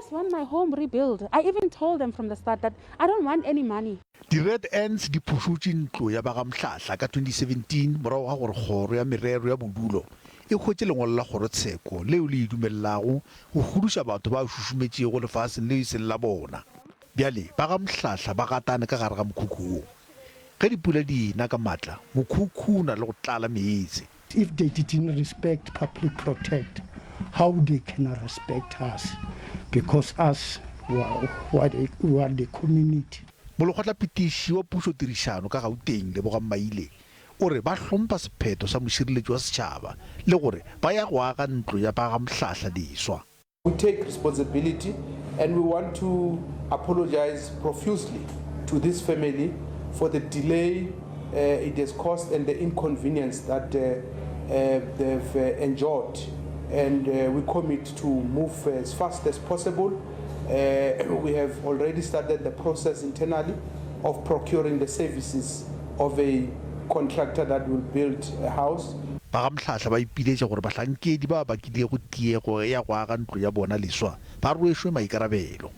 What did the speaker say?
just want my home rebuilt. I even told them from the start that I don't want any money. Di Red Ants di phusotse ntlo ya ba ga Mhlahla ka 2017 morago ga gore kgoro ya merero ya bodulo e khotse lengolo la kgoro tsheko leo le dumelago go huduša batho ba šušumetšego lefaseng le se la bona. Bjale ba ga Mhlahla ba gatane ka gare ga mokhukhu ge dipula di na ka matla mokhukhu na le go tlala meetse. If they didn't respect public protect, how they can respect us? Because us we are the community. Molokgotla petiši wa phusotirišano ka Gauteng le bogammaile o re ba hlompha sephetho sa Mosireletsi wa setshaba le gore ba ya go aga ntlo ya ba ga Mhlahla leswa. We take responsibility and we want to apologize profusely to this family for the delay it has caused and the inconvenience that they've endured, and we commit to move as fast as possible. We have already started the process internally of procuring the services of a contractor that will build a house. Ba ga Mhlahla ba ipiletša gore bahlankedi ba bakile go tiego ya go aga ntlo ya bona leswa ba rwešwe maikarabelo.